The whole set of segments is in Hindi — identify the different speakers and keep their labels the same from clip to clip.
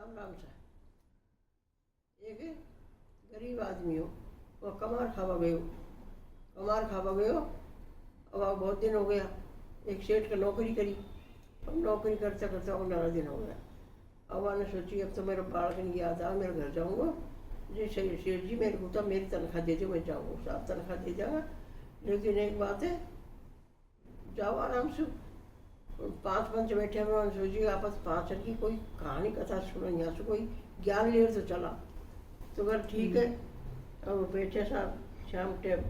Speaker 1: राम सा एक गरीब आदमी हो, वह कमार खावा गयो। अब आप बहुत दिन हो गया, एक सेठ का नौकरी करी। अब नौकरी करते करते 15 दिन हो गया। अब मैंने सोची अब तो मेरे बालक नहीं याद आ, मेरे घर जाऊँगा जी। सेठ जी मेरे को तो मेरी तनख्वाह दे दो, मैं जाऊँगा, साफ तनख्वाह दे जाऊँगा। लेकिन एक बात है, जाओ आराम से। 5 पंच बैठे हुए, मैंने सोची आपस 5 की कोई कहानी कथा सुनो, यहाँ से कोई ज्ञान ले तो चला। तो अगर ठीक है। अब बैठे साहब शाम टाइम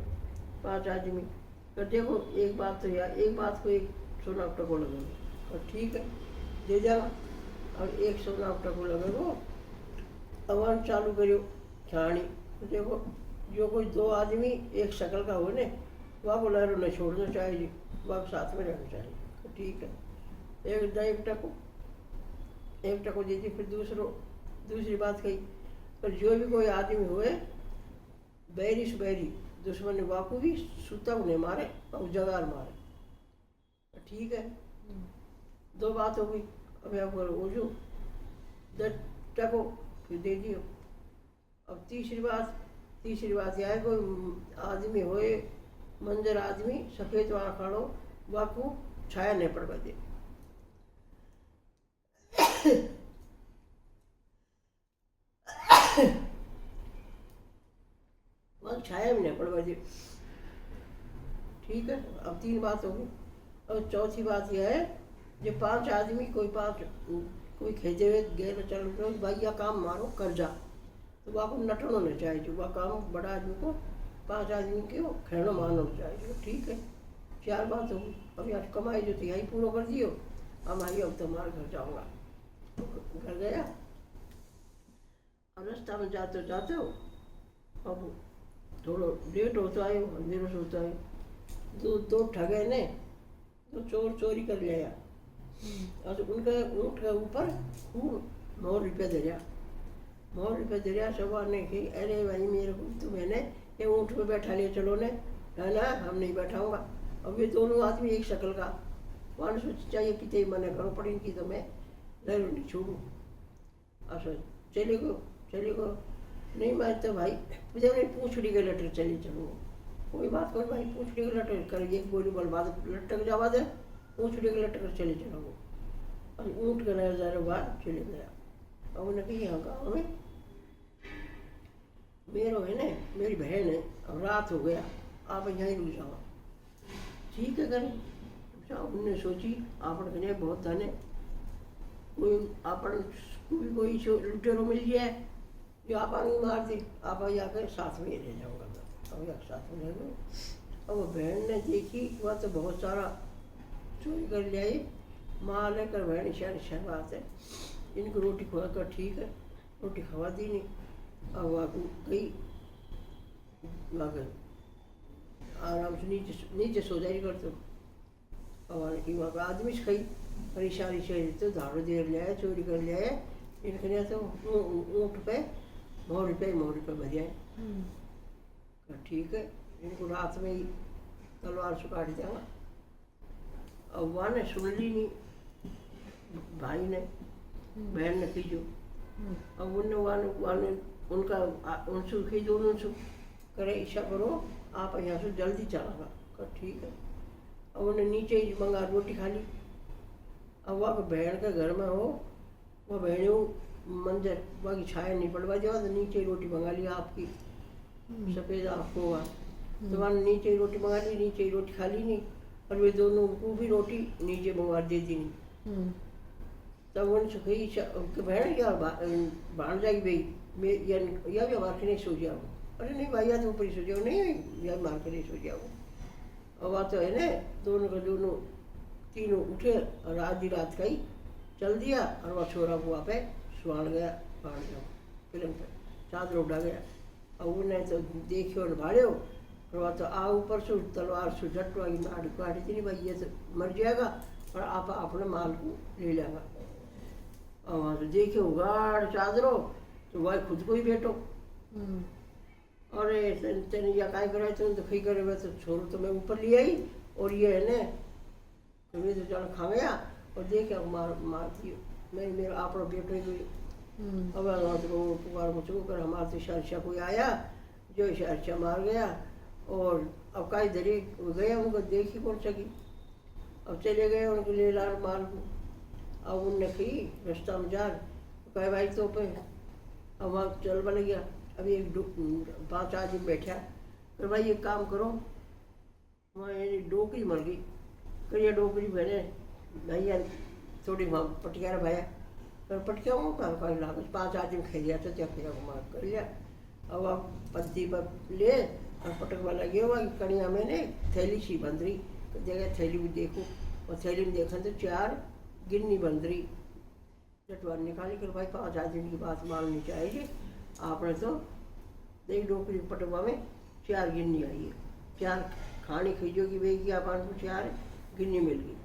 Speaker 1: 5 आदमी, तो देखो एक बात तो यार, एक बात को एक सोना टको लगेगा, और ठीक है दे जाओ। और एक सोना टको लगेगा। अब चालू करो छाणी। तो देखो जो कोई 2 आदमी एक शक्ल का हो ने, वह को लहरों न छोड़ना चाहिए, वह साथ में रहना चाहिए। तो ठीक है, एक टको दे दी। फिर दूसरी बात कही, पर जो भी कोई आदमी हुए बैरी से बैरी दुश्मन वाकू भी सूता उन्हें मारे और जगार मारे। तो ठीक है, 2 बात हो गई। अब आप वो जो 10 टको फिर दे दियो। अब तीसरी बात यह है, कोई आदमी होए मंजर आदमी सफ़ेद वहाँ खड़ो, वाकू छाया नहीं पड़वा दे। वहाँ छाया भी नहीं पड़वा दे। ठीक है, अब 3 बात हो गई। और चौथी बात यह है, जो 5 आदमी कोई खेजे हुए गए चल रहे भाई या काम मारो कर जा, तो वह को नटनो नहीं चाहिए। वह काम बड़ा आदमी को 5 आदमी के खेलना मानो चाहिए। ठीक है, 4 बात हो गई। अब यार कमाई जो थी यही पूरा कर दियो। हम आई अब तुम्हारे घर जाऊँगा। घर गया, और रास्ता में जाते हो अब थोड़ा लेट होता है, अंधेरों से होता है। 2 ठगे ने, 2 चोर चोरी कर लिया, और उनका ऊँट के ऊपर खूब 9 रुपये दे दिया। सवा ने कि अरे भाई मेरे को तो मैंने ये ऊँट पे बैठा लिया, चलो ने, है ना, हम नहीं बैठाऊंगा। अब ये दोनों आदमी एक शक्ल का, वहाँ सोच चाहिए कि मना करो पड़ी इनकी, तो मैं जरूर नहीं छोड़ूँ। अच्छा चले गो नहीं मैं तो भाई मुझे नहीं पूछड़ी के लटर चली चलो, कोई बात करो भाई, पूछड़ी के लटर कर एक गोली बर्बाद लटक जावा दे, पूछड़ी के लटर चले चलो। और ऊँट के नज़ारे बाहर चले गया। और उन्हें कही यहाँ गाँव में मेरो है ने, मेरी बहन है, और रात हो गया, आप यहीं रुक जाओ। ठीक है करें। उनने सोची आपन कने बहुत धन है, कोई आपन कोई लुटेरो मिल जाए जो आप मार दे, आप आकर साथ में ही रह जाऊँगा। अब यार साथ में रह गए। अब बहन ने देखी वह तो बहुत सारा चोरी कर लिया। माँ लेकर बहन इशार बात है, इनको रोटी खुआ कर, ठीक है रोटी खवा दी नहीं। अब वह गई आराम से नीचे सो जाई कर। तो अब की वहाँ आदमी से खाई और इशारे तो धाड़ो देर लिया, चोरी कर लिया है। इनके तो ऊँट पे 9 रुपये भरिया। ठीक है, इनको रात में ही तलवार से काट देगा। अब वहाँ ने सुन ली नहीं, भाई ने, बहन ने खींचो। अब उनने उनसे खींचो, उनसे करे इच्छा करो आप यहाँ से जल्दी चलागा कर। ठीक है, अब उन्हें नीचे ही मंगा रोटी खा ली। अब वह बहन के घर में हो, वह बहनों मंजर वह की छाया नहीं पड़वा जाओ, तो नीचे रोटी मंगा ली आपकी सफ़ेद आपको हुआ। तो वहाँ नीचे ही रोटी मंगा ली, नीचे ही रोटी खा ली नहीं, और वे दोनों को भी रोटी नीचे मंगवा दे दी नहीं। तब उनसे कही बहन क्या भाण जाएगी भाई, या भी मार के नहीं सो जाओ। अरे नहीं भाई या तो ऊपर ही सो जाओ, नहीं या मार के नहीं सो जाओ। और वह तो है ना, दोनों तीनों उठे और आधी रात का ही चल दिया। और वह छोरा वहाँ पे सुहान गया, बाढ़ गया फिल्म पे चादर उड़ा गया। और उन्हें तो देखियो और भाड़ो, और वह तो आ ऊपर से तलवार से झट वाली नाड़ी काटी थी, नहीं भाई ये तो मर जाएगा और आप अपने माल को ले लेगा। और वहाँ से देखियो उगाड़ चादरों, तो वह खुद को ही बैठो। अरे तेने या काय करे तो खी करे, वह तो छोरो तो मैं ऊपर ले आई, और ये है ने तो वे तो जन खा गया। और देखे मार दियो, मैं मेरा आप बेटो ही अब तो पुकार मचू कर हमारे तो शहरशाह कोई आया जो शहरशाह मार गया। और अब काई धरी गए उनको देख ही कौन सकी। अब चले गए उनके लिए लाल माल को। अब उनने की रास्ता में जा कहे भाई तो पे अब वहाँ चल बन गया। अभी एक 5 आदमी बैठा फिर भाई एक काम करो वहाँ ये डोकरी मर गई फिर ये डोकरी बने भैया थोड़ी वहाँ पटियारा भाया फिर पटिया वो कहीं लागत 5 आदमी खेल लिया तो त्या फिर मार कर लिया। अब आप पत्ती पर ले और पटक वाला गया हुआ कड़िया मैंने थैली सी बंद रही तो देखा थैली में देखो और थैली में देखा तो 4 गिन्नी बंद रही। चटवार निकाली कर भाई 5 आदमी की बात माननी चाहिए आपने तो देख डोकरी पटवा में 4 गिन्नी आई है 4 खानी खींचोगी भाई की अपन को 4 गिन्नी मिल गई।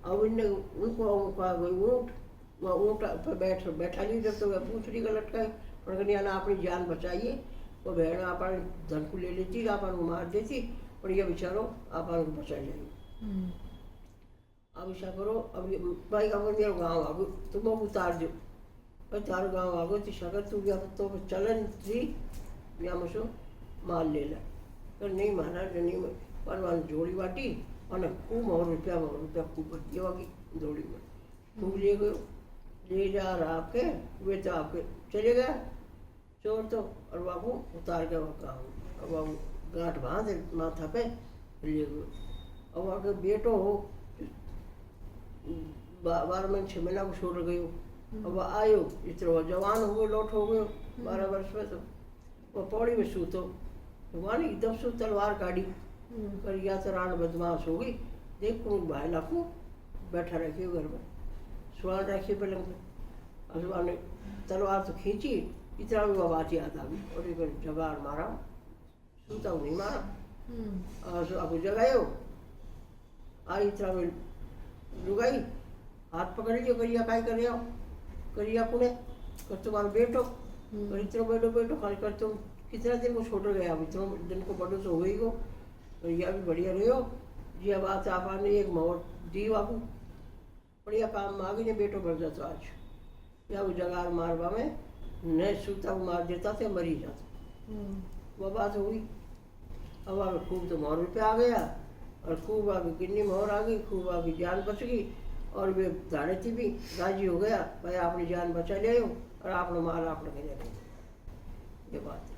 Speaker 1: अब इनने उनको आ गई ऊँट वह ऊँट पर बैठा नहीं जब तो वह पूछड़ी का लटका और ना अपनी जान बचाइए वो बहन अपन धन को ले लेती अपन को मार देती और ये बेचारो अपन को बचा जाएगी। अब ऐसा करो अब भाई अब मेरा गाँव आगो तुम उतार दो भाई तारो गाँव आगो तो शकर तू गया तो चलन थी या मसो माल ले ला तो नहीं माना नहीं परवान जोड़ी वाटी और खूब और रुपया खूब भर्ती होगी जोड़ी में खूब ले गयो ले जा रहा आपके वे तो आपके चले गया चोर तो और बाबू उतार के वो गाँव अब बाबू गांठ बांध माथा पे ले गयो। अब वहाँ के बेटो हो 12 महीने 6 महीना को छोड़ गयो। अब आयो इतना जवान हो गयो लौट हो गयो 12 वर्ष में तो वो पौड़ी में सूतो वहाँ एकदम से तलवार काटी कर या तो रान बदमाश हो गई देख को भाई लाखों बैठा रखियो घर में स्वान रखिए पलंग पे असुआ ने तलवार तो खींची इतना भी बात याद आ गई और एक जगार मारा सूता नहीं मारा आपको जगायो आई इतना में लुगाई हाथ पकड़ लियो करिया काय कर रहे हो करिया कुने कर तुम्हारा बेटो और इतना बेटो खाली कर तुम कितना दिन को छोड़ गया अब इतना दिन को बड़ो तो हो गई को और यह भी बढ़िया रहो जी बात आपने एक मोहर दी बाबू बढ़िया काम मांगे ने बेटो बढ़ जाता आज या वो जगार मारवा में न सूता मार देता थे मरी जाता वो बात हुई। अब आगे खूब तो मोहर पे आ गया और खूब आगे किन्नी मोहर आ गई खूब आगे जान बच गई और वे दाड़े थी भी राजी हो गया भाई आपने जान बचा ले और आपने माल आपने कहीं ये बात